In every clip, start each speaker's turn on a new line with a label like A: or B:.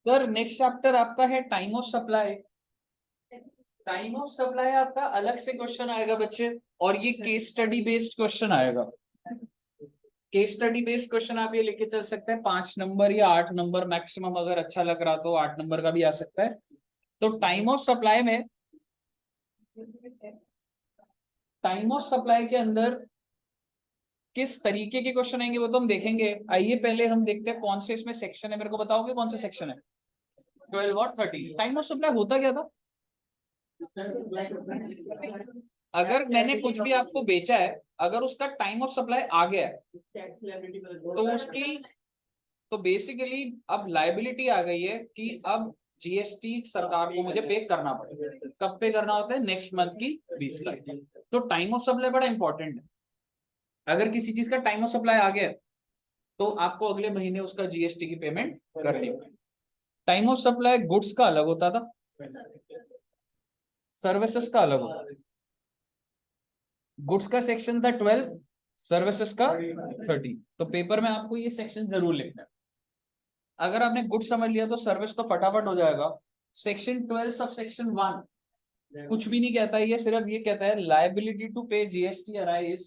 A: Sir next chapter आपका है time of supply. Time of supply आपका अलग से क्वेश्चन आएगा बच्चे, और ये केस स्टडी बेस्ड क्वेश्चन आएगा। केस स्टडी बेस्ड क्वेश्चन आप ये लेके चल सकते हैं, 5 नंबर या 8 नंबर मैक्सिमम, अगर अच्छा लग रहा तो 8 नंबर का भी आ सकता है। तो टाइम ऑफ सप्लाई में, टाइम ऑफ सप्लाई के अंदर किस तरीके के क्वेश्चन आएंगे वो तो हम देखेंगे। आइए पहले हम देखते हैं कौन से इसमें सेक्शन है, मेरे को बताओगे कौन सा सेक्शन है? 12 और 13। टाइम ऑफ सप्लाई होता क्या था? अगर मैंने कुछ भी आपको बेचा है, अगर उसका टाइम ऑफ सप्लाई आ गया है तो उसकी, तो बेसिकली अब लायबिलिटी आ गई है कि अब जीएसटी सरकार को मुझे पे करना पड़ेगा। कब पे करना होता है? नेक्स्ट मंथ की 20 तारीख। तो टाइम ऑफ सप्लाई बड़ा इंपॉर्टेंट है। अगर किसी चीज का टाइम ऑफ सप्लाई आ गया तो आपको अगले महीने उसका जीएसटी की पेमेंट करनी होगी। टाइम ऑफ सप्लाई गुड्स का अलग होता था, सर्विसेज का अलग होता था। गुड्स का सेक्शन था 12, सर्विसेज का 30। तो पेपर में आपको ये सेक्शन जरूर लिखना है। अगर आपने गुड्स समझ लिया तो सर्विस तो फटाफट हो जाएगा। सेक्शन 12 सब सेक्शन 1 कुछ भी नहीं कहता, ये सिर्फ ये कहता है liability to pay GST arise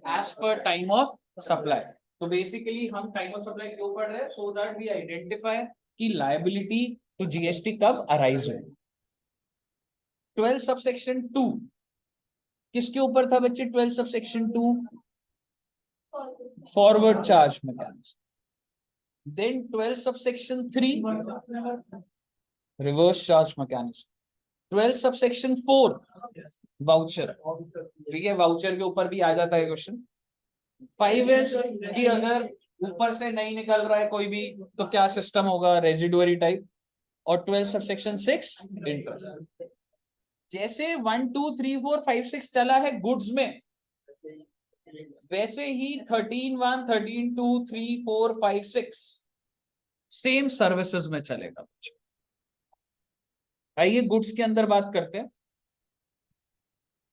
A: as per time of supply. तो बेसिकली हम टाइम ऑफ सप्लाई क्यों पढ़ रहे हैं? सो दैट वी आइडेंटिफाई कि लायबिलिटी टू जीएसटी कब अराइज हो। 12 सब सेक्शन 2 किसके ऊपर था बच्चे? 12 sub section 2 forward charge mechanism. Then 12 sub section 3 reverse charge mechanism. 12 sub section 4 voucher. ठीक है, वाउचर के ऊपर भी आ जाता है क्वेश्चन। 5 इज कि अगर ऊपर से नहीं निकल रहा है कोई भी तो क्या सिस्टम होगा? Residuary type. और 12 सब सेक्शन 6 इंटरेस्ट। जैसे 1 2 3 4 5 6 चला है गुड्स में, वैसे ही 13 1 13 2 3 4 5 6 सेम सर्विसेज में चलेगा। आइए गुड्स के अंदर बात करते हैं।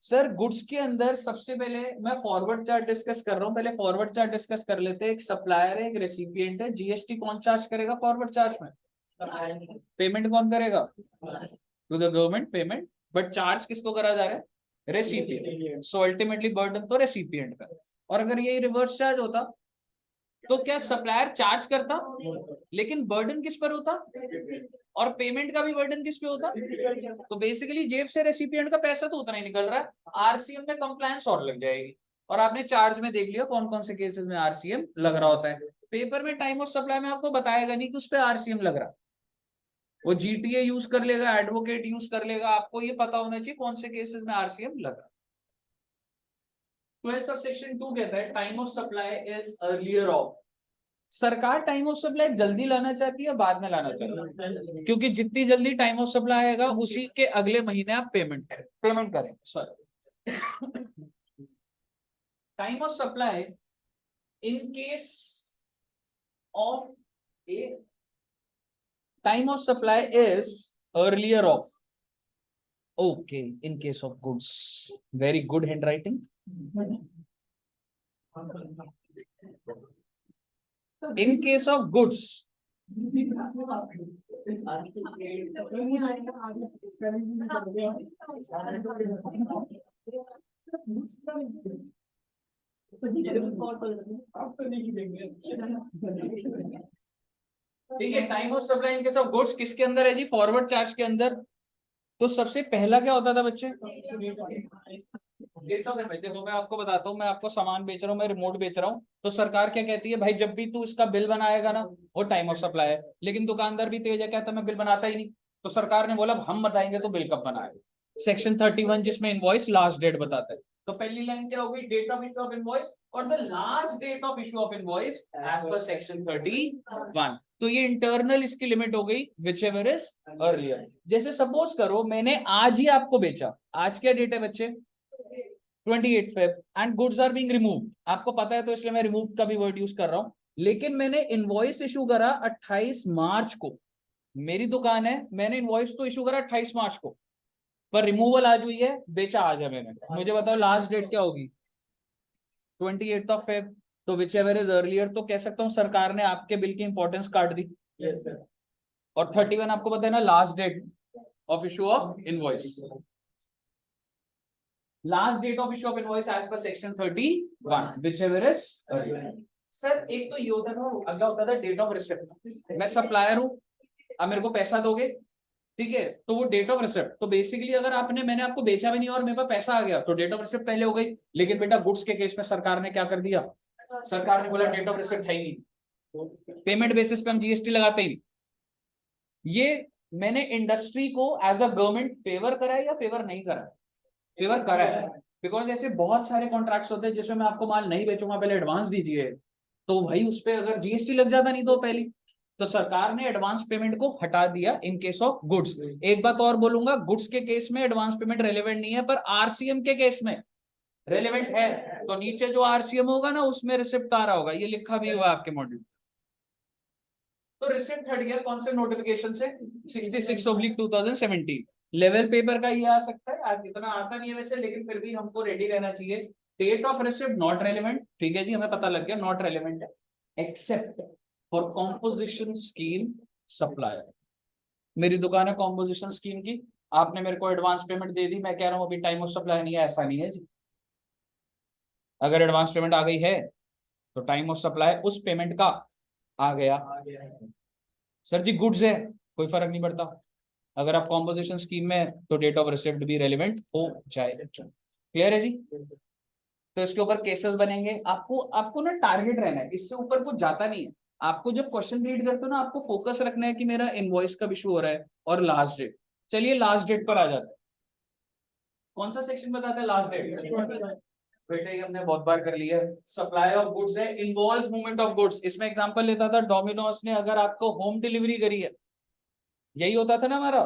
A: सर गुड्स के अंदर सबसे पहले मैं फॉरवर्ड चार्ट डिस्कस कर रहा हूं, पहले फॉरवर्ड चार्ट डिस्कस कर लेते हैं। एक सप्लायर है, एक रेसिपिएंट है। जीएसटी कौन चार्ज करेगा फॉरवर्ड चार्ज में? पेमेंट कौन करेगा? To the government payment, but charge किसको करा जा रहा है? रेसिपिएंट। सो अल्टीमेटली बर्डन तो रेसिपिएंट का। और अगर ये रिवर्स चार्ज होता तो क्या सप्लायर चार्ज करता लेकिन बर्डन किस पर होता? और पेमेंट का भी बर्डन किस पे होता? तो बेसिकली जेब से रेसिपिएंट का पैसा तो उतना ही निकल रहा है, आरसीएम में कंप्लायंस और लग जाएगी। और आपने चार्ज में देख लिया कौन कौन से केसेस में आरसीएम लग रहा होता है। पेपर में टाइम ऑफ सप्लाई में आपको बताएगा नहीं कि उस पर आरसीएम लग रहा। वो जीटीए यूज कर लेगा, एडवोकेट यूज कर लेगा, आपको ये पता होना चाहिए कौन से केसेस में आरसीएम लग रहा। 12 सेक्शन 2 कहता है time of supply is earlier of. सरकार टाइम ऑफ सप्लाई जल्दी लाना चाहती है, बाद में लाना चाहती है, क्योंकि जितनी जल्दी टाइम ऑफ सप्लाई आएगा उसी के अगले महीने आप पेमेंट करें। Sorry, time of supply in case of A, time of supply is earlier of, okay, in case of goods. Very good hand writing. In case of goods, ठीक है, time of supply in case of goods किसके अंदर है जी? Forward charge के अंदर। तो सबसे पहला क्या होता था बच्चे? देखो मैं आपको बताता हूँ, मैं आपको सामान बेच रहा हूँ, मैं रिमोट बेच रहा हूँ, तो सरकार क्या कहती है? भाई जब भी तू इसका बिल बनाएगा ना, वो टाइम ऑफ सप्लाई है। लेकिन दुकानदार भी तेज है, कहता मैं बिल बनाता ही नहीं। तो सरकार ने बोला हम बताएंगे तो बिल कब बनाएगा। सेक्शन 31 जिसमें इनवॉइस लास्ट डेट बताता है। तो पहली लाइन क्या होगी? Date of issue of invoice or the last date of issue of invoice as per section 31। तो ये इंटरनल इसकी लिमिट हो गई, विच एवर इज अर्लियर। जैसे सपोज करो मैंने आज ही आपको बेचा, आज क्या डेट है बच्चे? 28 Feb, and goods are being removed. आपको पता है तो इसलिए मैं रिमूव का भी वर्ड यूज कर रहा हूं। लेकिन मैंने इनवॉइस इशू करा 28 मार्च को, मेरी दुकान है, मैंने इनवॉइस तो इशू करा 28 मार्च को, पर रिमूवल आज हुई है, बेचा आज है मैंने। मुझे बताओ लास्ट डेट क्या होगी? 28 ऑफ फेब। तो विच एवर इज अर्लियर, तो कह सकता हूँ सरकार ने आपके बिल की इंपॉर्टेंस काट दी। yes, और 31 आपको पता है ना last date of issue of invoice, last date of issue of invoice as per section 31 whichever is 31। Sir एक तो ये होता था, अगला होता था डेट ऑफ रिसिप्ट। मैं सप्लायर हूं, अब मेरे को पैसा दोगे, ठीक है, तो वो डेट ऑफ रिसिप्ट, तो बेसिकली अगर मैंने आपको बेचा भी नहीं और मेरे पास पैसा आ गया तो डेट ऑफ रिसिप्ट पहले हो गई। लेकिन बेटा गुड्स के केस में सरकार ने क्या कर दिया, सरकार ने बोला डेट ऑफ रिसिप्ट है ही नहीं, पेमेंट बेसिस पे हम जीएसटी लगाते ही। ये मैंने इंडस्ट्री को एज अ गवर्नमेंट फेवर करा है या फेवर नहीं करा, फेवर करा है। बिकॉज ऐसे बहुत सारे कॉन्ट्रैक्ट्स होते हैं जिसमें मैं आपको माल नहीं बेचूंगा, पहले एडवांस दीजिए, तो भाई उस पर अगर जीएसटी लग जाता नहीं तो पहली, तो सरकार ने एडवांस पेमेंट को हटा दिया इन केस ऑफ गुड्स। एक बात और बोलूंगा, गुड्स के केस में एडवांस पेमेंट रेलेवेंट नहीं है, पर आरसीएम के केस में रेलेवेंट है। तो नीचे जो आरसीएम होगा ना उसमें रिसिप्ट आ रहा होगा, ये लिखा भी हुआ आपके मॉड्यूल। तो रिसिप्ट हट गया कौन से नोटिफिकेशन से, 66/2017। लेवल पेपर का ये आ सकता है, आज इतना आता नहीं है वैसे, लेकिन फिर भी हमको रेडी रहना चाहिए। Date of receipt not relevant, ठीक है जी, हमें पता लग गया नॉट रेलेवेंट है, except for composition scheme supplier. मेरी दुकान है कॉम्पोजिशन स्कीम की, आपने मेरे को एडवांस पेमेंट दे दी, मैं कह रहा हूँ अभी टाइम ऑफ सप्लाई नहीं है, ऐसा नहीं है जी। अगर एडवांस पेमेंट आ गई है तो टाइम ऑफ सप्लाई उस पेमेंट का आ गया। सर जी गुड्स है, कोई फर्क नहीं पड़ता, अगर आप कॉम्पोजिशन स्कीम में तो डेट ऑफ रिसिप्ट भी रेलिवेंट हो जाए। क्लियर है जी। तो इसके ऊपर केसेस बनेंगे, आपको आपको ना टारगेट रहना है, इससे ऊपर कुछ जाता नहीं है। आपको जब क्वेश्चन रीड करते हो ना, आपको फोकस रखना है कि मेरा इनवॉइस कब इशू हो रहा है और लास्ट डेट। चलिए लास्ट डेट पर आ जाते हैं। कौन सा सेक्शन बताता है लास्ट डेट? बेटे ये हमने बहुत बार कर लिया है। सप्लाई ऑफ गुड्स है, इन्वॉल्व मूवमेंट ऑफ गुड्स। इसमें एग्जांपल लेता था डोमिनोज ने अगर आपको होम डिलीवरी करी है, यही होता था ना हमारा,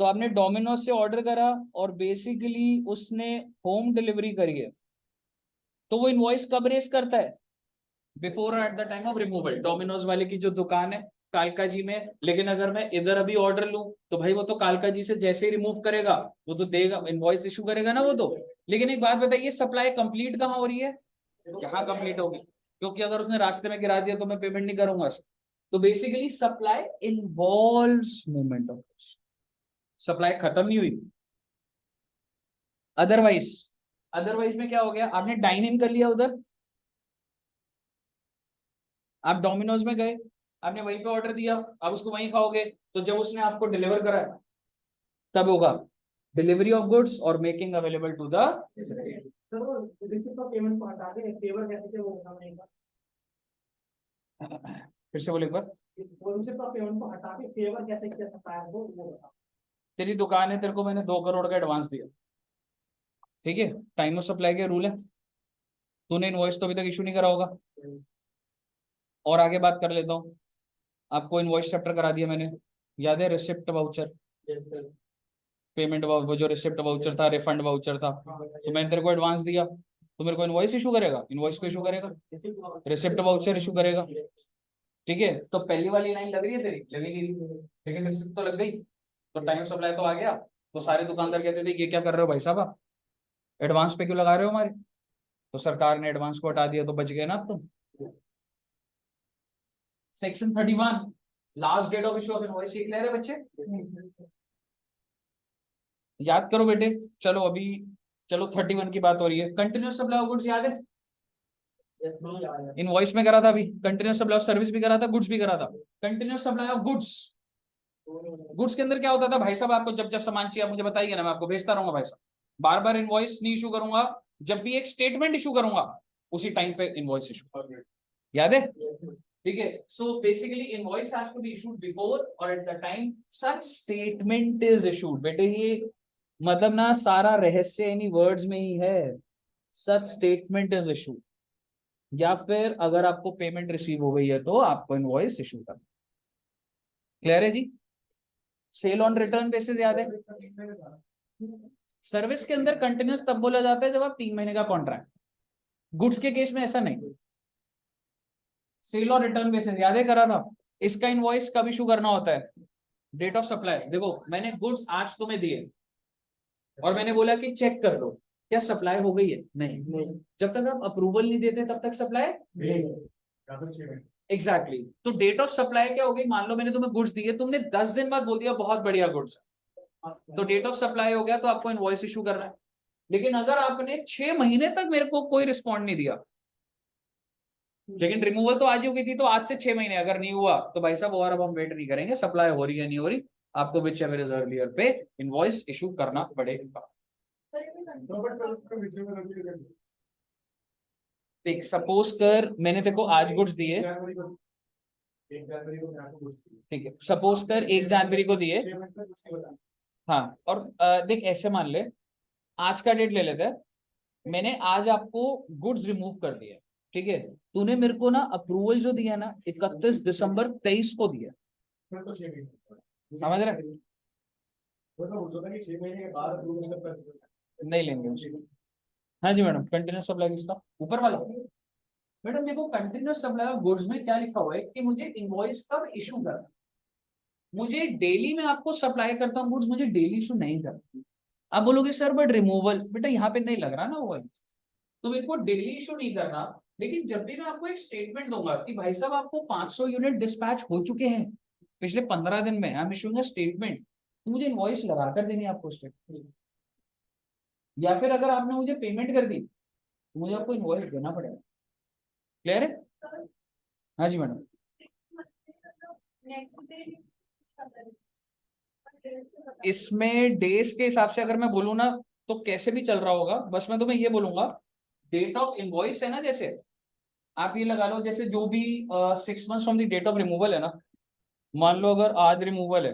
A: तो आपने डोमिनोज से ऑर्डर करा और बेसिकली उसने होम डिलीवरी करी है, तो वो इनवॉइस कब रेस करता है, before eight the time of removal. Domino's वाले की जो दुकान है कालका जी में, लेकिन अगर मैं इधर अभी ऑर्डर लूं तो भाई वो तो कालका जी से जैसे ही रिमूव करेगा वो तो देगा, इनवॉइस इशू करेगा ना वो तो। लेकिन एक बात बताइए, सप्लाई कंप्लीट कहाँ हो रही है, यहाँ कंप्लीट होगी, क्योंकि अगर उसने रास्ते में गिरा दिया तो मैं पेमेंट नहीं करूंगा। तो basically supply involves movement of, supply खत्म नहीं हुई। अदरवाइज अदरवाइज में क्या हो गया, आपने डाइन इन कर लिया उधर, आप डोमिनोज में गए, आपने वहीं पे ऑर्डर दिया, आप उसको वहीं खाओगे, तो जब उसने आपको डिलीवर करा तब होगा डिलीवरी ऑफ गुड्स और मेकिंग अवेलेबल टू द। फिर से बोले एक बार, तेरी दुकान है, तेरे को मैंने 2 करोड़ का एडवांस दिया, ठीक है, टाइम ऑफ सप्लाई के रूल है, तूने इनवॉइस तो अभी तक इशू नहीं करा होगा। और आगे बात कर लेता हूँ, आपको इनवॉइस चैप्टर करा दिया मैंने, याद है, रिसिप्ट वाउचर, पेमेंट वो जो रिसिप्ट वाउचर था, रिफंड वाउचर था, तो मैंने तेरे को एडवांस दिया तो मेरे को इनवॉइस इशू करेगा, इनवॉइस को इशू करेगा, रिसिप्ट वाउचर इशू करेगा, ठीक है। तो पहली वाली लाइन लग रही है तेरी, लगेगी, लेकिन रिसिप्ट तो लग गई, तो टाइम सप्लाई तो आ गया। तो सारे दुकानदार कहते थे ये क्या कर रहे हो भाई साहब, आप एडवांस पे क्यों लगा रहे हो हमारे, तो सरकार ने एडवांस को हटा दिया, तो बच गए ना आप तुम। Section 31 last date of issue of invoice, सीख ले रहे बच्चे, याद करो बेटे। चलो अभी, चलो 31 की बात हो रही है, कंटिन्यूस सप्लाई ऑफ गुड्स याद है, इनवॉइस में करा था, अभी कंटिन्यूस सप्लाई ऑफ सर्विस भी करा था, गुड्स भी करा था। Continuous supply of goods, goods के अंदर क्या होता था भाई साहब, आपको जब जब सामान चाहिए आप मुझे बताइए ना, मैं आपको भेजता रहूंगा भाई साहब, बार बार इनवॉइस नहीं इशू करूंगा, जब भी एक स्टेटमेंट इशू करूंगा उसी टाइम पे इनवॉइस इशू, याद है, ठीक है। So basically invoice has to be issued before or at the time such statement is issued. बेटे ये मतलब ना सारा रहस्य इन्हीं वर्ड्स में ही है, सच स्टेटमेंट इज इशूड, या फिर अगर आपको पेमेंट रिसीव हो गई है तो आपको इनवॉइस इशू करना। क्लियर है जी। सेल ऑन रिटर्न बेसिस याद है, सर्विस के अंदर कंटिन्यूस तब बोला जाता है जब आप 3 महीने का कॉन्ट्रैक्ट, गुड्स के केस में ऐसा नहीं। सेल ऑन रिटर्न बेसिस याद है करा था, इसका इनवॉइस कब इशू करना होता है, डेट ऑफ सप्लाई। देखो मैंने गुड्स आज तुम्हें दिए और मैंने बोला कि चेक कर लो क्या सप्लाई हो गई है, नहीं, जब तक आप अप्रूवल नहीं देते तब तक सप्लाई नहीं। एग्जैक्टली तो डेट ऑफ सप्लाई क्या हो गई, मान लो मैंने तुम्हें गुड्स दिए, तुमने 10 दिन बाद बोल दिया बहुत बढ़िया गुड्स, तो डेट ऑफ सप्लाई हो गया, तो आपको इनवॉइस इशू करना है। लेकिन अगर आपने 6 महीने तक मेरे को कोई रिस्पॉन्ड नहीं दिया, लेकिन रिमूवल तो आज ही हो गई थी, तो आज से 6 महीने अगर नहीं हुआ तो भाई साहब और अब हम वेट नहीं करेंगे, सप्लाई हो रही है नहीं हो रही, आपको विच एवर इज अर्लियर पे इनवॉइस इशू करना पड़ेगा। देख सपोज कर मैंने देखो आज गुड्स दिए, ठीक है, सपोज कर 1 जनवरी को दिए, हाँ, और देख ऐसे मान ले, आज का डेट ले लेते हैं, मैंने आज आपको गुड्स रिमूव कर दिया, ठीक है, तूने मेरे को ना अप्रूवल जो दिया ना 31 दिसंबर 23 को दिया, समझ रहे? नहीं लेंगे उसको। हाँ जी मैडम, कंटिन्यूस सप्लाई किसका, ऊपर वाला। मैडम देखो कंटिन्यूस सप्लाई ऑफ गुड्स में क्या लिखा हुआ है कि मुझे इनवॉइस कब इशू करना, मुझे डेली में आपको सप्लाई करता हूँ गुड्स, मुझे डेली इशू नहीं करता। आप बोलोगे सर बट रिमूवल, बेटा यहाँ पे नहीं लग रहा ना वो, तो मेरे को डेली इशू नहीं करना, लेकिन जब भी मैं आपको एक स्टेटमेंट दूंगा कि भाई साहब आपको 500 यूनिट डिस्पैच हो चुके हैं पिछले 15 दिन में, I am issuing a statement, तो मुझे इनवॉइस लगा कर देनी है आपको स्टेटमेंट, या फिर अगर आपने मुझे पेमेंट कर दी तो मुझे आपको इनवॉइस देना पड़ेगा। क्लियर है? हाँ जी मैडम। इसमें डेज के हिसाब से अगर मैं बोलूँ ना तो कैसे भी चल रहा होगा, बस मैं तुम्हें ये बोलूंगा डेट ऑफ इनवॉइस है ना, जैसे आप ये लगा लो जैसे जो भी 6 month from the date of removal है ना, मान लो अगर आज रिमूवल है,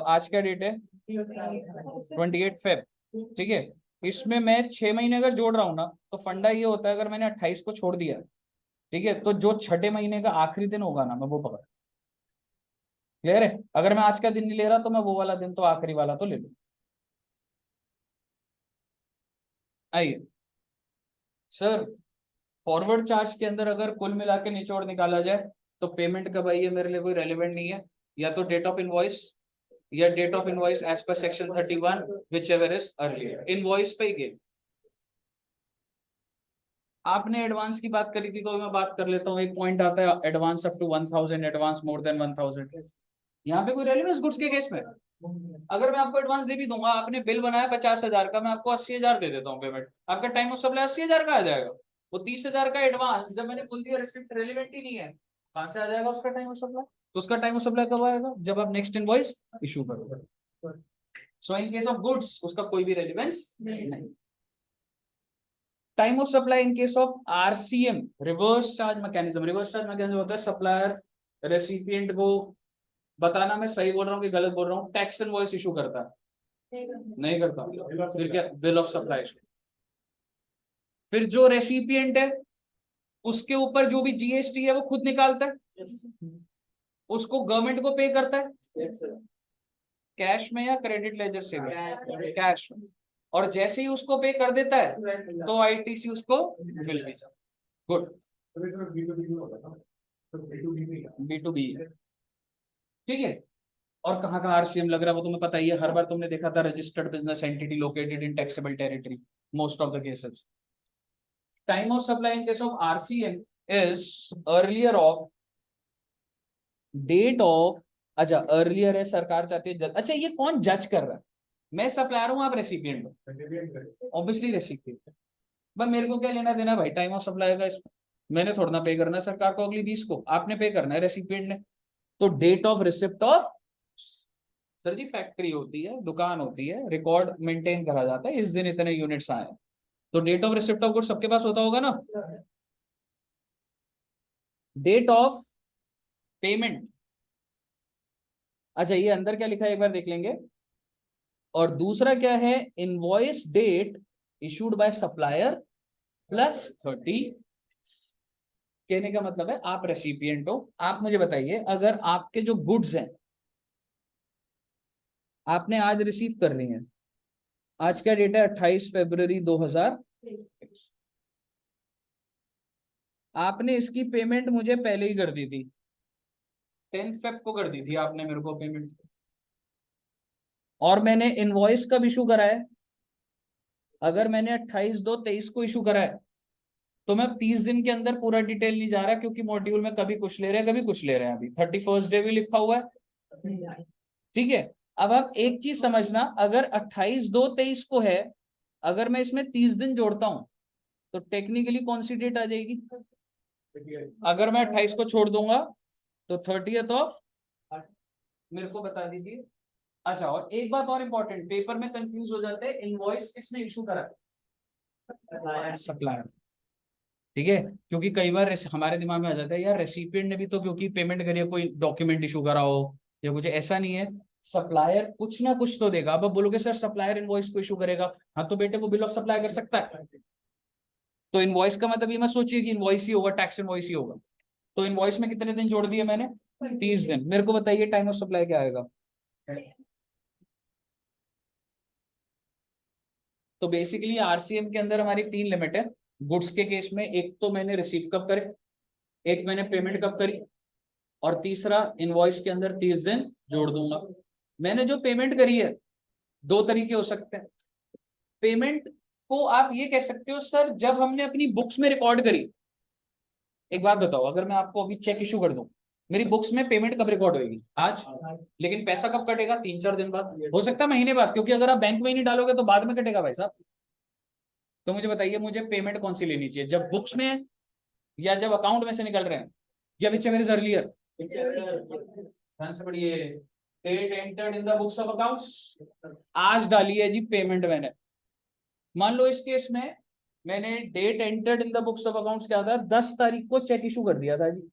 A: आज क्या डेट है 28 फेब, ठीक है, इसमें मैं 6 महीने अगर जोड़ रहा हूँ ना, तो फंडा ये होता है अगर मैंने 28 को छोड़ दिया, ठीक है, तो जो छठे महीने का आखिरी दिन होगा ना मैं वो पकड़। क्लियर है? अगर मैं आज का दिन नहीं ले रहा तो मैं वो वाला दिन तो आखिरी वाला तो ले लूँ। आइए सर, फॉरवर्ड चार्ज के अंदर अगर कुल मिला के निचोड़ निकाला जाए तो पेमेंट कब आई है मेरे लिए कोई रेलिवेंट नहीं है, या तो डेट ऑफ इनवॉइस या date of invoice as per section 31 which ever is earlier, invoice पे ही गेम। आपने एडवांस की बात करी थी तो मैं बात कर लेता हूँ, एक पॉइंट आता है advance up to 1000, advance more than 1000, यहाँ पे कोई रेलिवेंस गुड्स के केस में अगर मैं आपको एडवांस दे भी दूंगा, आपने बिल बनाया 50,000 का, मैं आपको 80,000 दे देता हूँ पेमेंट, आपका टाइम ऑफ सप्लाई 80,000 का आ जाएगा, वो 30,000 का एडवांस जब मैंने बोल दिया रिसिप्ट रेलिवेंट ही नहीं है, कहां से आ जाएगा उसका टाइम ऑफ सप्लाई? तो उसका टाइम ऑफ सप्लाई कब आएगा? जब आप नेक्स्ट इनवॉइस इशू करोगे। सो इन केस ऑफ गुड्स उसका कोई भी रेलिवेंस नहीं। Time of supply in case of RCM, reverse charge mechanism, reverse charge mechanism होता है सप्लायर रेसिपिएंट को बताना मैं सही बोल रहा हूँ कि गलत बोल रहा हूँ, टैक्स इनवॉइस इशू करता है, नहीं करता, फिर क्या बिल ऑफ सप्लाई। फिर जो रेसिपिएंट है उसके ऊपर जो भी जीएसटी है वो खुद निकालता है, उसको गवर्नमेंट को पे करता है, कैश में या क्रेडिट लेजर से भी, कैश में, और जैसे ही उसको पे कर देता है तो आईटीसी उसको मिल भी जाता। गुड, B2B, ठीक है। और कहाँ कहाँ आरसीएम लग रहा है वो तुम्हें पता ही है, हर बार तुमने देखा था registered business entity located in taxable territory, most of the cases. Time of supply in case of RCM is earlier of date of, अच्छा अर्लियर है, सरकार चाहती है जल्द, अच्छा ये कौन जज कर रहा है? मैं सप्लायर हूँ, आप रेसिपिएंट हो, ऑब्वियसली रेसिपिएंट, बस मेरे को क्या लेना देना भाई टाइम ऑफ सप्लाई का इसमें, मैंने थोड़ा ना पे करना है सरकार को, अगली 20 को आपने पे करना है रेसिपिएंट ने। तो date of receipt of, sir जी फैक्ट्री होती है, दुकान होती है, रिकॉर्ड मेंटेन करा जाता है, इस दिन इतने यूनिट्स आए, तो date of receipt of goods सबके पास होता होगा ना। डेट ऑफ पेमेंट, अच्छा ये अंदर क्या लिखा है एक बार देख लेंगे। और दूसरा क्या है, invoice date issued by supplier +30, कहने का मतलब है आप रेसिपिएंट हो, आप मुझे बताइए अगर आपके जो गुड्स हैं आपने आज रिसीव कर ली हैं, आज का डेट है 28 फरवरी 2000, आपने इसकी पेमेंट मुझे पहले ही कर दी थी, 10 फेब को कर दी थी आपने मेरे को पेमेंट, और मैंने इनवॉइस कब इशू करा है, अगर मैंने 28/2/23 को इशू करा है तो मैं 30 दिन के अंदर पूरा डिटेल नहीं जा रहा, क्योंकि मॉड्यूल में कभी कुछ ले रहे हैं, कभी कुछ ले रहे हैं। अभी 31st डे भी लिखा हुआ है, ठीक है। अब आप एक चीज समझना, अगर 28/2/23 को है, अगर मैं इसमें 30 दिन जोड़ता हूं तो टेक्निकली कौन सी डेट आ जाएगी? अगर मैं 28 को छोड़ दूंगा तो 30th ऑफ, मेरे को बता दीजिए। अच्छा, और एक बात और इंपॉर्टेंट, पेपर में कंफ्यूज हो जाते हैं, इनवॉइस किसने इशू करा? सप्लायर, ठीक है। क्योंकि कई बार हमारे दिमाग में आ जाता है यार रेसिपिएंट ने भी तो क्योंकि पेमेंट करी है, कोई डॉक्यूमेंट इशू करा हो या कुछ, ऐसा नहीं है। सप्लायर कुछ ना कुछ तो देगा। अब आप बोलोगे सर सप्लायर इनवॉइस को इशू करेगा, हाँ तो बेटे वो बिल ऑफ सप्लाई कर सकता है। तो इनवॉइस का मतलब ये मत सोचिए कि इनवॉइस ही होगा, टैक्स इनवॉइस ही होगा। तो इनवॉइस में कितने दिन जोड़ दिए मैंने? 30 दिन। मेरे को बताइए टाइम ऑफ सप्लाई क्या आएगा? तो बेसिकली आरसीएम के अंदर हमारी 3 लिमिट है। गुड्स के केस में एक तो मैंने रिसीव कब करे, एक मैंने पेमेंट कब करी, और तीसरा इनवॉइस के अंदर 30 दिन जोड़ दूंगा। मैंने जो पेमेंट करी है, दो तरीके हो सकते हैं। पेमेंट को आप ये कह सकते हो सर जब हमने अपनी बुक्स में रिकॉर्ड करी। एक बात बताओ, अगर मैं आपको अभी चेक इशू कर दूं, मेरी बुक्स में पेमेंट कब रिकॉर्ड होगी? आज। लेकिन पैसा कब कटेगा? 3-4 दिन बाद, हो सकता है महीने बाद, क्योंकि अगर आप बैंक में ही नहीं डालोगे तो बाद में कटेगा भाई साहब। तो मुझे बताइए, मुझे पेमेंट कौन सी लेनी चाहिए, जब बुक्स में है या जब अकाउंट में से निकल रहे हैं, या विच एवर इज अर्लियर? ध्यान से पढ़िए, date entered in the books of accounts, आज डाली है जी पेमेंट मैंने। मान लो इस केस में मैंने date entered in the books of accounts क्या था, 10 तारीख को चेक इशू कर दिया था जी।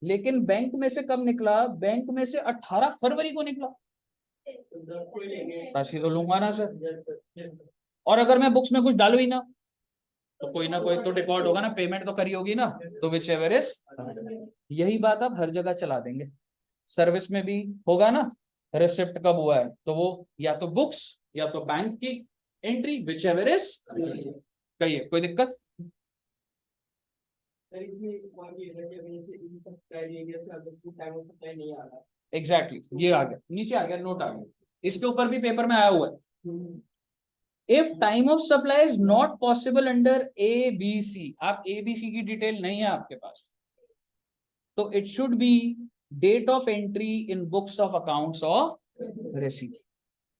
A: लेकिन बैंक में से कब निकला? बैंक में से 18 फरवरी को निकला। राशि तो लूंगा ना सर। और अगर मैं बुक्स में कुछ डालू ही ना कोई तो रिकॉर्ड होगा ना, पेमेंट तो करी होगी ना। तो विच एवर इज, यही बात आप हर जगह चला देंगे। सर्विस में भी होगा ना, रिसिप्ट कब हुआ है, तो वो या तो बुक्स या तो बैंक की एंट्री, विच एवर इज। कहिए कोई दिक्कत? एग्जैक्टली, ये आ गया, नीचे आ गया, नोट आ गया, इसके ऊपर भी पेपर में आया हुआ है। If time of supply is not possible under A B C, आप ए बी सी की डिटेल नहीं है आपके पास, तो it should be date of entry in books of accounts of receipt.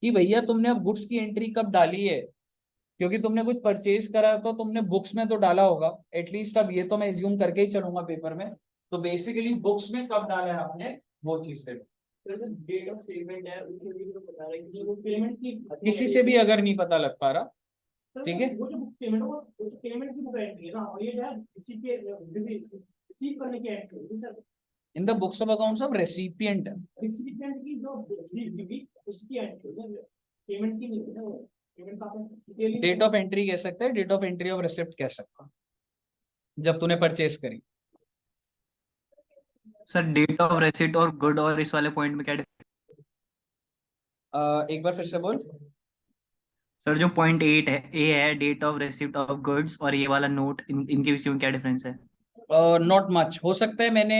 A: कि भैया तुमने अब गुड्स की एंट्री कब डाली है, क्योंकि तुमने कुछ परचेज करा तो तुमने बुक्स में तो डाला होगा एटलीस्ट। अब ये तो मैं एज्यूम करके ही चलूंगा पेपर में, तो बेसिकली बुक्स में कब डाला है आपने, वो चीज पे डेट ऑफ पेमेंट है, उसके लिए तो बता रहा है कि वो पेमेंट की, किसी से भी अगर नहीं पता लग पा रहा, ठीक है। वो जो पेमेंट, वो पेमेंट की बुक एंट्री है ना, और ये जो है इसी के रिसीव करने की एंट्री है sir, in the books of accounts of recipient. Recipient की जो रिसीव की उसकी एंट्री है, पेमेंट की नहीं है। पेमेंट का डेट ऑफ एंट्री कह सकते हैं, date of entry of receipt कह सकते हैं, जब तूने परचेस करी।
B: सर डेट ऑफ रेसिट और गुड और इस वाले पॉइंट में क्या
A: एक बार फिर से बोल।
B: सर जो पॉइंट 8 है, ए है date of receipt of goods, और ये वाला नोट, इनके बीच में क्या डिफरेंस है?
A: नॉट मच, हो सकता है मैंने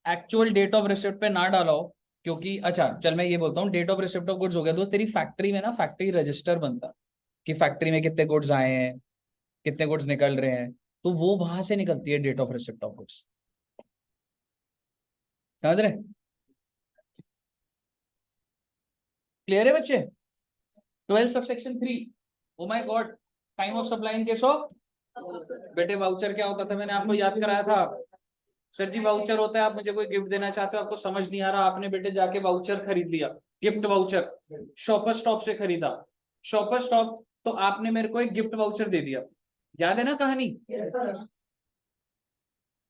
A: एक्चुअल डेट ऑफ रिसिप्ट पे ना डाला हो, क्योंकि अच्छा चल मैं ये बोलता हूँ, date of receipt of goods हो गया तो तेरी फैक्ट्री में ना फैक्ट्री रजिस्टर बनता कि फैक्ट्री में कितने गुड्स आए हैं, कितने गुड्स निकल रहे हैं, तो वो वहां से निकलती है date of receipt of goods. समझ रहे? क्लियर है बच्चे? 12 subsection 3। Oh my god, time of supply in case of, बेटे वाउचर क्या होता था, मैंने आपको याद कराया था। सर जी वाउचर होता है, आप मुझे कोई गिफ्ट देना चाहते हो, आपको समझ नहीं आ रहा, आपने बेटे जाके वाउचर खरीद लिया, गिफ्ट वाउचर शॉपर स्टॉप से खरीदा, शॉपर स्टॉप, तो आपने मेरे को एक गिफ्ट वाउचर दे दिया, याद है ना कहानी?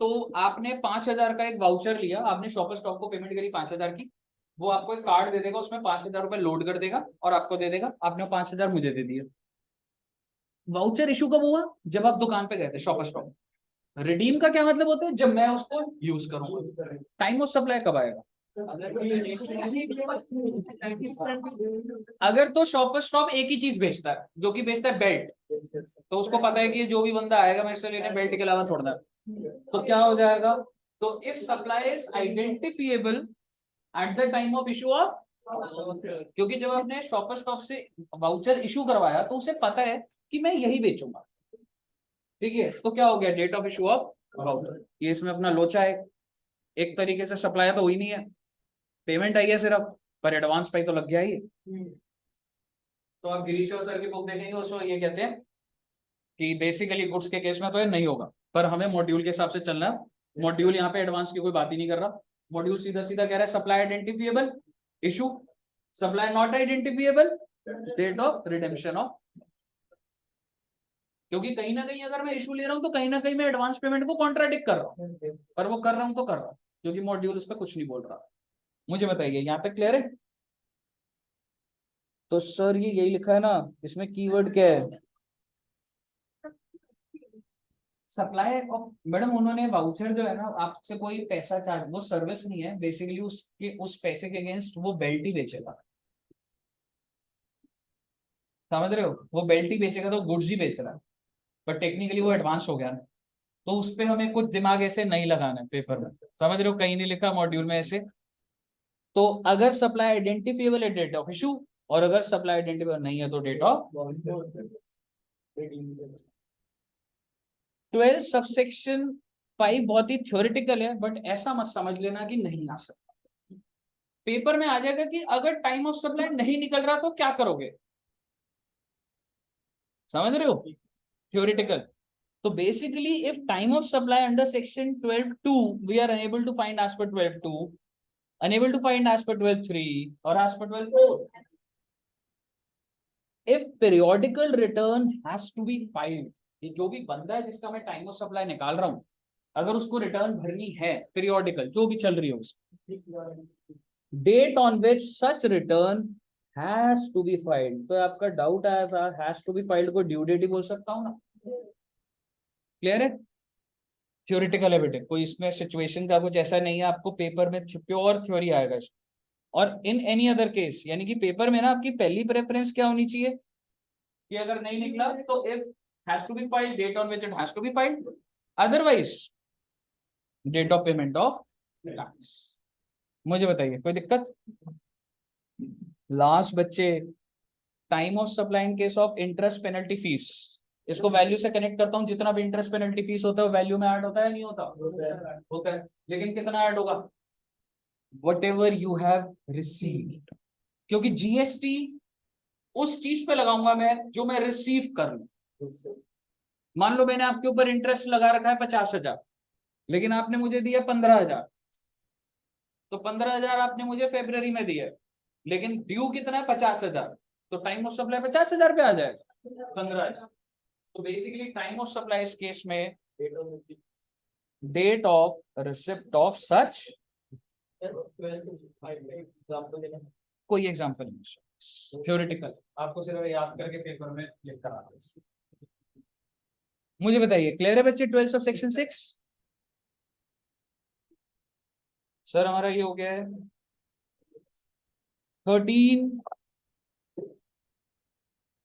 A: तो आपने 5,000 का एक वाउचर लिया, आपने शॉपर स्टॉप को पेमेंट करी 5,000 की, वो आपको एक कार्ड दे देगा, उसमें 5,000 रुपए लोड कर देगा और आपको दे देगा, आपने 5,000 मुझे दे दिया। वाउचर इशू कब हुआ? जब आप दुकान पे गए थे शॉपर स्टॉप। रिडीम का क्या मतलब होता है? जब मैं उसको यूज करूंगा। टाइम ऑफ सप्लाई कब आएगा? अगर तो शॉपर स्टॉप एक ही चीज बेचता है, जो कि बेचता है बेल्ट, तो उसको पता है कि जो भी बंदा आएगा मेरे से लेने बेल्ट के अलावा छोड़ना है, तो क्या हो जाएगा? तो if supply is identifiable eight the time of issue of, क्योंकि जब आपने शॉपर स्टॉप से वाउचर इशू करवाया तो उसे पता है कि मैं यही बेचूंगा, ठीक है, तो क्या हो गया, date of issue of voucher. ये इसमें अपना लोचा है, एक तरीके से सप्लाई तो हुई नहीं है, पेमेंट आई है सिर्फ, पर एडवांस पे तो लग गया ही है। तो आप गिरीश्वर सर की बुक देखेंगे, उसमें ये कहते हैं कि बेसिकली गुड्स के केस में तो ये नहीं होगा, पर हमें मॉड्यूल के हिसाब से चलना है। मॉड्यूल यहाँ पे एडवांस की कोई बात ही नहीं कर रहा, मॉड्यूल सीधा सीधा कह रहा है supply identifiable issue, supply not identifiable, date of redemption of. क्योंकि कहीं ना कहीं अगर मैं इशू ले रहा हूँ तो कहीं ना कहीं मैं एडवांस पेमेंट को कॉन्ट्राडिक्ट कर रहा हूँ, पर वो कर रहा हूँ तो कर रहा हूँ, क्योंकि मॉड्यूल उस पर कुछ नहीं बोल रहा। मुझे बताइए यहाँ पे क्लियर है? तो सर ये यही लिखा है ना, इसमें कीवर्ड क्या है, सप्लाई ऑफ। मैडम उन्होंने वाउचर जो है ना, आपसे कोई पैसा चार्ज, वो सर्विस नहीं है बेसिकली, उसके उस पैसे के अगेंस्ट वो बेल्ट ही बेचेगा, समझ रहे हो, वो बेल्ट ही बेचेगा तो गुड्स ही बेच रहा है, पर टेक्निकली वो एडवांस हो गया ना। तो उस पे हमें कुछ दिमाग ऐसे नहीं लगाना है पेपर में, समझ रहे हो, कहीं नहीं लिखा मॉड्यूल में ऐसे। तो अगर सप्लाई आइडेंटिफिएबल है डेट ऑफ इशू, और अगर सप्लाई आइडेंटिफिएबल नहीं है तो डेट ऑफ। 12 सबसेक्शन 5 बहुत ही थ्योरेटिकल है, बट ऐसा मत समझ लेना कि नहीं आ सकता, पेपर में आ जाएगा कि अगर टाइम ऑफ सप्लाई नहीं निकल रहा तो क्या करोगे, समझ रहे हो, थ्योरेटिकल। तो basically if time of supply under section 12(2) we are unable to find as per 12(2), unable to find as per 12(3) or as per 12(4), if periodical return has to be filed, ये जो भी बंदा है जिसका मैं टाइम ऑफ सप्लाई निकाल रहा हूं, अगर उसको रिटर्न भरनी है पीरियोडिकल जो भी चल रही हो, date on which such return has to be filed. तो आपका डाउट आया था, हैज टू बी फाइल्ड को ड्यू डेट ही बोल सकता हूं ना, क्लियर है, थ्योरेटिकल है बेटे, कोई इसमें सिचुएशन का कुछ ऐसा नहीं है, आपको पेपर में प्योर थ्योरी आएगा। और इन एनी अदर केस, यानी कि पेपर में ना आपकी पहली प्रेफरेंस क्या होनी चाहिए कि अगर नहीं निकला तो if has to be filed, date on which it has to be filed, otherwise date of payment of tax. मुझे बताइए कोई दिक्कत? लास्ट बच्चे, time of supply in case of interest penalty fees, इसको वैल्यू से कनेक्ट करता हूं, जितना भी इंटरेस्ट पेनल्टी फीस होता है वो वैल्यू में ऐड होता है नहीं होता? होता है, लेकिन कितना ऐड होगा? whatever you have received, क्योंकि जीएसटी उस चीज पे लगाऊंगा मैं जो मैं रिसीव कर लूं। मान लो मैंने आपके ऊपर इंटरेस्ट लगा रखा है 50,000, लेकिन आपने मुझे दिया 15,000, तो 15,000 आपने मुझे फरवरी में दिया, लेकिन ड्यू कितना है 50,000, तो टाइम ऑफ सप्लाई 50,000 पे आ जाएगा 15,000। तो बेसिकली टाइम ऑफ सप्लाई इस केस में date of receipt of such, कोई एग्जांपल नहीं, थ्योरेटिकल, आपको सिर्फ याद करके पेपर में लिख कर आना है। मुझे बताइए क्लियर है बच्चे 12 सब सेक्शन 6? सर हमारा ये हो गया है 13।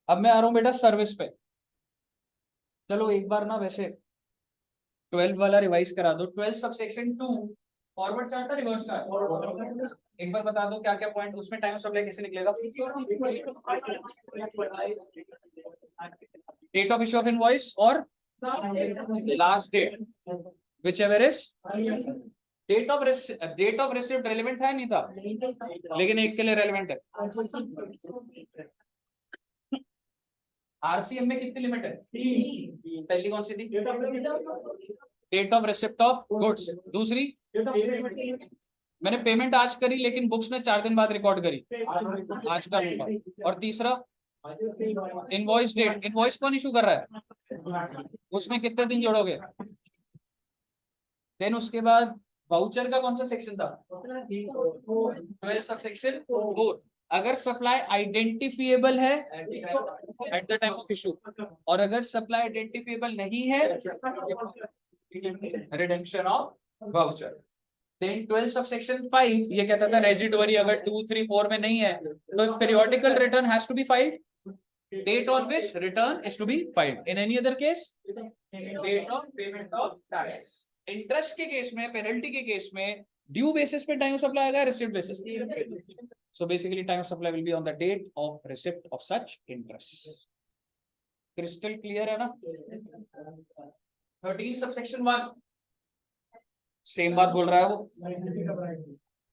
A: अब मैं आ रहा हूं बेटा सर्विस पे। चलो एक बार ना वैसे 12 वाला रिवाइज करा दो, 12 सब सेक्शन 2 फॉरवर्ड चार्ट था रिवर्स चार्ट, एक बार बता दो क्या क्या पॉइंट उसमें, टाइम ऑफ सप्लाई कैसे निकलेगा? Date of issue of invoice or last date which ever is, date of receipt relevant था नहीं था, लेकिन एक के लिए रेलेवेंट है। आरसीएम में कितनी लिमिट है? पहली कौन सी थी? Date of receipt of goods. दूसरी, मैंने पेमेंट आज करी लेकिन बुक्स ने 4 दिन बाद रिकॉर्ड करी, आज का नंबर। और तीसरा इनवॉइस डेट, इनवॉइस कौन इशू कर रहा है, उसमें कितने दिन जोड़ोगे? देन उसके बाद वाउचर का कौन सा सेक्शन था? 12 सब सेक्शन 4। अगर सप्लाई आइडेंटिफिएबल है eight the time of issue, और अगर सप्लाई आइडेंटिफिएबल नहीं है, redemption of voucher. Then 12 sub section 5 ये कहता था रेजिडुअरी अगर 2, 3, 4 में नहीं है तो periodical return has to be filed, date on which return is to be filed. In any other case, date of payment of tax. Interest के case में, पेनल्टी के केस में ड्यू बेसिस पे टाइम ऑफ सप्लाई आएगा, receipt basis पे। So basically time of supply will be on the date of receipt of such interest. Crystal clear है ना? 13 subsection 1 same बात बोल रहा है वो,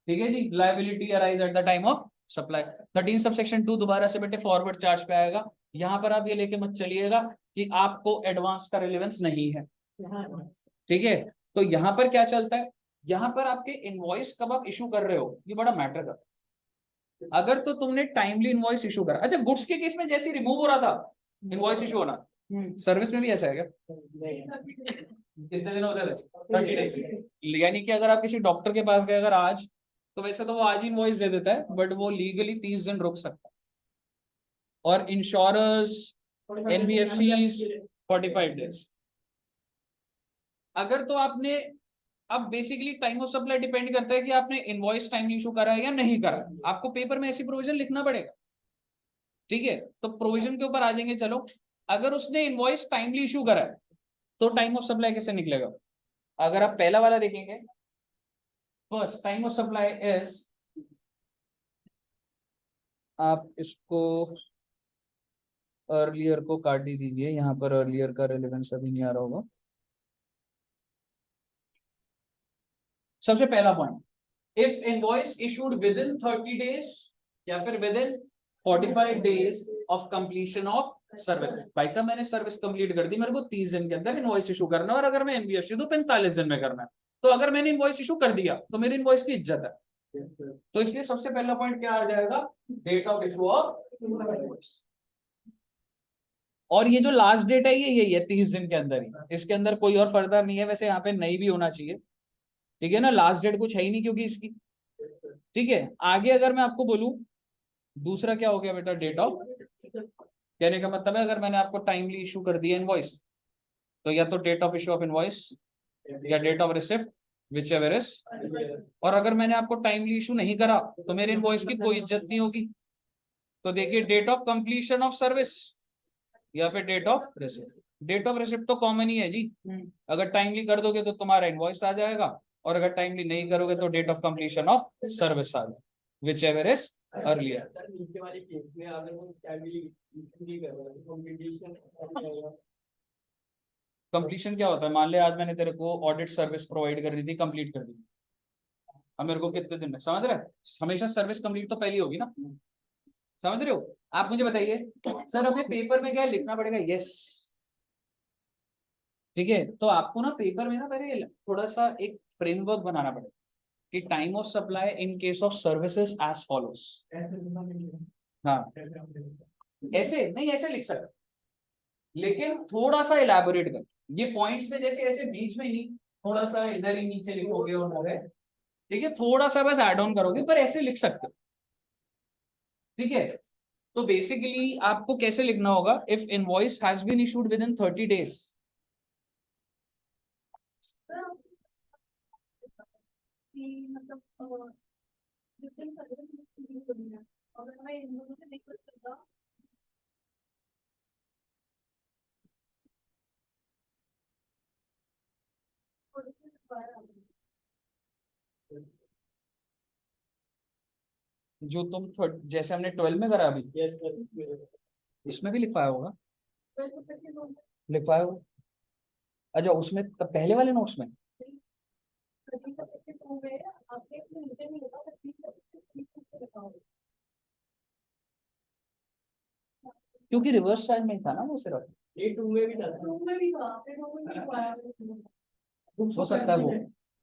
A: ठीक है जी। Liability arise at the time of supply. 13 subsection 2 दोबारा से बेटे फॉरवर्ड चार्ज पे आएगा। यहाँ पर आप ये लेके मत चलिएगा कि आपको एडवांस का रिलेवेंस नहीं है, ठीक है। तो यहाँ पर क्या चलता है, यहाँ पर आपके इनवॉइस कब आप इशू कर रहे हो ये बड़ा मैटर करता है। अगर तो तुमने टाइमली इनवॉइस इशू करा, अच्छा गुड्स के केस में जैसे रिमूव हो रहा था इनवॉइस इशू होना, सर्विस में भी ऐसा है क्या? कितने दिन होते थे? 30 डेज। यानी कि अगर आप किसी डॉक्टर के पास गए अगर आज, तो वैसे तो वो आज ही इनवॉइस दे देता है, बट वो लीगली 30 दिन रुक सकता है। और इंश्योरर्स, एनबीएफसीज 45 डेज। अगर तो आपने, अब basically time of supply depend करता है कि आपने इनवॉइस टाइमली इशू करा है या नहीं करा। आपको पेपर में ऐसी प्रोविजन लिखना पड़ेगा, ठीक है। तो प्रोविजन के ऊपर आ जाएंगे। चलो, अगर उसने इनवॉइस टाइमली इशू करा है तो टाइम ऑफ सप्लाई कैसे निकलेगा? अगर आप पहला वाला देखेंगे, first time of supply is, आप इसको अर्लियर को काट ही दीजिए, यहाँ पर अर्लियर का रेलेवेंस अभी नहीं आ रहा होगा। सबसे पहला point, if invoice issued within 30 days या फिर with in 45 days of completion of service. भाई साहब मैंने सर्विस कंप्लीट कर दी, मेरे को 30 दिन के अंदर इनवॉइस इशू करना है, और अगर मैं एनबीएफसी तो 45 दिन में करना है। तो अगर मैंने इनवॉइस इशू कर दिया तो मेरी इनवॉइस की इज्जत है। तो इसलिए सबसे पहला पॉइंट क्या आ जाएगा, date of issue of invoice. और ये जो लास्ट डेट है ये यही है, 30 दिन के अंदर ही, इसके अंदर कोई और फर्दर नहीं है। वैसे यहाँ पे नहीं भी होना चाहिए, ठीक है ना, लास्ट डेट कुछ है ही नहीं क्योंकि इसकी, ठीक है। आगे अगर मैं आपको बोलूं, दूसरा क्या हो गया बेटा, डेट ऑफ, कहने का मतलब है अगर मैंने आपको टाइमली इशू कर दिया इनवॉइस, तो या तो date of issue of invoice या date of receipt, which ever is. और अगर मैंने आपको टाइमली इशू नहीं करा तो मेरे इनवॉइस की कोई इज्जत नहीं होगी। तो देखिए, date of completion of service या फिर date of receipt. Date of receipt तो कॉमन ही है जी, अगर टाइमली कर दोगे तो तुम्हारा इनवॉइस आ जाएगा, और अगर टाइमली नहीं करोगे तो date of completion of service आ जाएगा, which ever is earlier. Completion क्या होता है, मान ले आज मैंने तेरे को ऑडिट सर्विस प्रोवाइड कर दी थी, कंप्लीट कर दी, अब मेरे को कितने दिन में, समझ रहे हैं? हमेशा सर्विस कंप्लीट तो पहली होगी ना, समझ रहे हो? आप मुझे बताइए सर, हमें पेपर में क्या लिखना पड़ेगा? यस, ठीक है। तो आपको ना पेपर में ना पहले थोड़ा सा एक फ्रेमवर्क बनाना पड़ेगा कि time of supply in case of services as follows. हाँ, ऐसे नहीं, ऐसे लिख सकते, लेकिन थोड़ा सा इलैबोरेट कर, ये पॉइंट्स में जैसे ऐसे बीच में ही थोड़ा सा इधर ही नीचे लिखोगे और हो गए, ठीक है, थोड़ा सा बस ऐड ऑन करोगे, पर ऐसे लिख सकते हो, ठीक है। तो बेसिकली आपको कैसे लिखना होगा, if invoice has been issued within 30 days, जो तुम जैसे हमने 12 में करा अभी, इसमें भी लिख पाया होगा, लिख पाया होगा। अच्छा, उसमें पहले वाले नोट्स में, क्योंकि रिवर्स साइड में था ना वो सिर्फ, हो सकता है वो,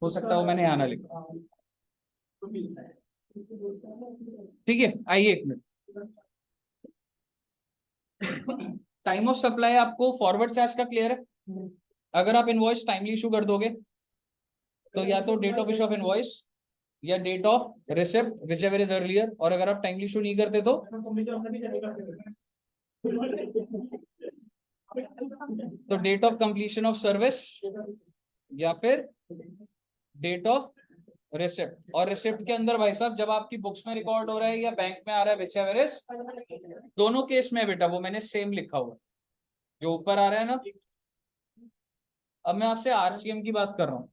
A: हो सकता है वो मैंने यहाँ ना लिखा, ठीक है। आइए एक मिनट, टाइम ऑफ सप्लाई आपको फॉरवर्ड चार्ज का क्लियर है? अगर आप इनवॉइस टाइमली इशू कर दोगे तो या तो date of issue of invoice या date of receipt, which ever is earlier. और अगर आप टाइमली इशू नहीं करते तो date of completion of service या फिर डेट ऑफ रिसिप्ट। और रिसिप्ट के अंदर भाई साहब जब आपकी बुक्स में रिकॉर्ड हो रहा है या बैंक में आ रहा है, विच एवर इज, दोनों केस में बेटा वो मैंने सेम लिखा हुआ जो ऊपर आ रहा है ना। अब मैं आपसे आरसीएम की बात कर रहा हूँ।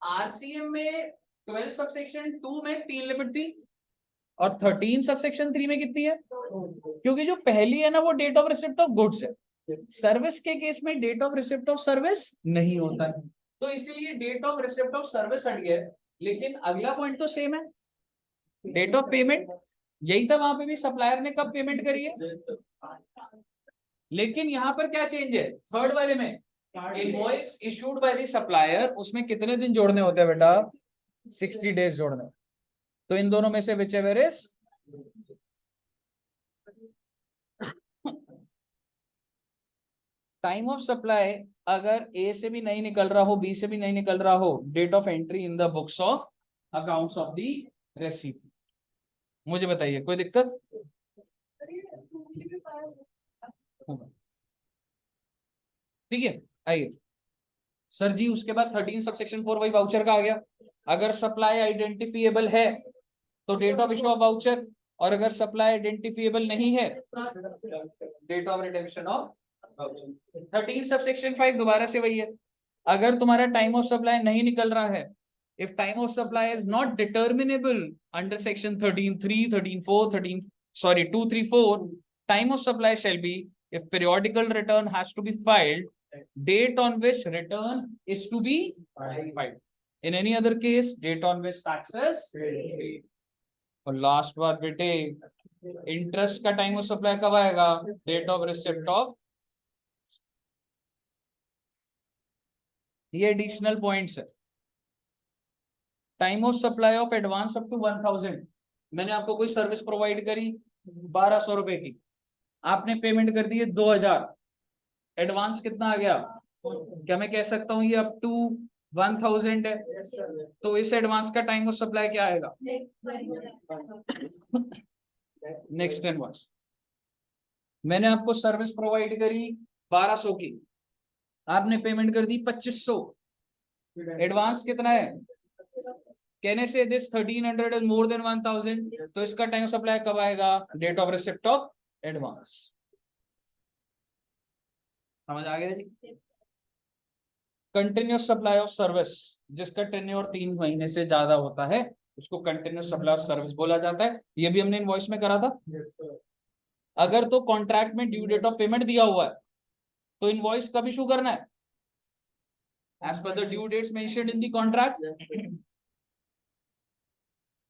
A: आरसीएम में 12 सबसेक्शन 2 में 3 लिमिट थी, और 13 सबसेक्शन 3 में कितनी है? क्योंकि जो पहली है ना वो date of receipt of goods है, सर्विस के केस में date of receipt of service नहीं होता है, तो इसीलिए date of receipt of service हट गया है। लेकिन अगला पॉइंट तो सेम है, डेट ऑफ पेमेंट यही था, वहां पे भी सप्लायर ने कब पेमेंट करी है। लेकिन यहाँ पर क्या चेंज है, थर्ड वाले में invoice issued by the supplier, उसमें कितने दिन जोड़ने होते हैं बेटा, 60 डेज जोड़ने। तो इन दोनों में से which ever is time of supply, अगर ए से भी नहीं निकल रहा हो, बी से भी नहीं निकल रहा हो, date of entry in the books of accounts of the receipt. मुझे बताइए कोई दिक्कत? ठीक है, आइए सर जी। उसके बाद 13 सबसेक्शन 4 वही वाउचर का आ गया। अगर सप्लाई आइडेंटिफिएबल है तो date of issue of voucher, और अगर सप्लाई आइडेंटिफिएबल नहीं है date of redemption of voucher. 13 subsection 5 दोबारा से वही है। अगर तुम्हारा टाइम ऑफ सप्लाई नहीं निकल रहा है, if time of supply is not determinable under section 13(3), 13(4), 234, time of supply shall be, if periodical return has to be filed, date on which return is to be filed. In any other case, date on which taxes paid. और last बात बेटे, interest का time of supply कब आएगा, date of receipt of. ये additional points है। Time of supply of advance up to 1000, मैंने आपको कोई सर्विस प्रोवाइड करी 1200 रुपए की, आपने पेमेंट कर दी है 2000, एडवांस कितना आ गया, क्या मैं कह सकता हूँ ये अप टू 1000 है, तो इस एडवांस का टाइम ऑफ सप्लाई क्या आएगा, नेक्स्ट एडवांस। मैंने आपको सर्विस प्रोवाइड करी 1200 की, आपने पेमेंट कर दी 2500, एडवांस कितना है, कहने से दिस 1300 इज मोर देन 1000, तो इसका टाइम सप्लाई कब आएगा, date of receipt of advance. समझ आ गया जी। कंटिन्यूस सप्लाई ऑफ सर्विस, जिसका टेन्योर 3 महीने से ज्यादा होता है उसको कंटिन्यूस सप्लाई ऑफ सर्विस बोला जाता है। ये भी हमने इनवॉइस में करा था। अगर तो कॉन्ट्रैक्ट में ड्यू डेट ऑफ पेमेंट दिया हुआ है तो इनवॉइस कब इशू करना है, as per the due dates mentioned in the contract.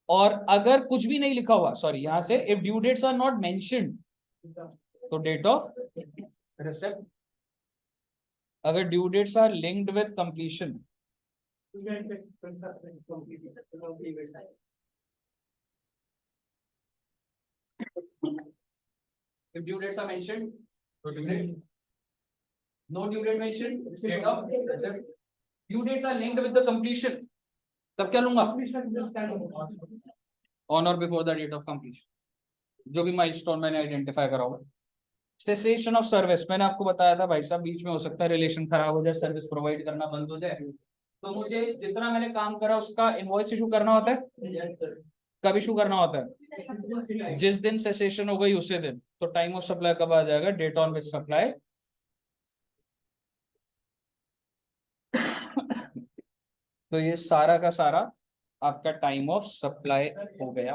A: और अगर कुछ भी नहीं लिखा हुआ, सॉरी यहां से if due dates are not mentioned तो डेट ऑफ रिसिप्ट। अगर due dates are linked with completion, if due dates are mentioned तो due date, no due date mentioned date of receipt, due dates are linked with the completion, तब क्या लूंगा, on और before the date of completion, जो भी milestone मैंने identify करा होगा। सेसेशन ऑफ सर्विस, मैंने आपको बताया था भाई साहब, बीच में हो सकता है रिलेशन खराब हो जाए, सर्विस प्रोवाइड करना बंद हो जाए, तो मुझे जितना मैंने काम करा उसका इनवॉइस इशू करना होता है। कब इशू करना होता है, जिस दिन सेसेशन हो गई उसी दिन। तो टाइम ऑफ सप्लाई कब आ जाएगा, डेट ऑन विच सप्लाई। तो ये सारा का सारा आपका टाइम ऑफ सप्लाई हो गया।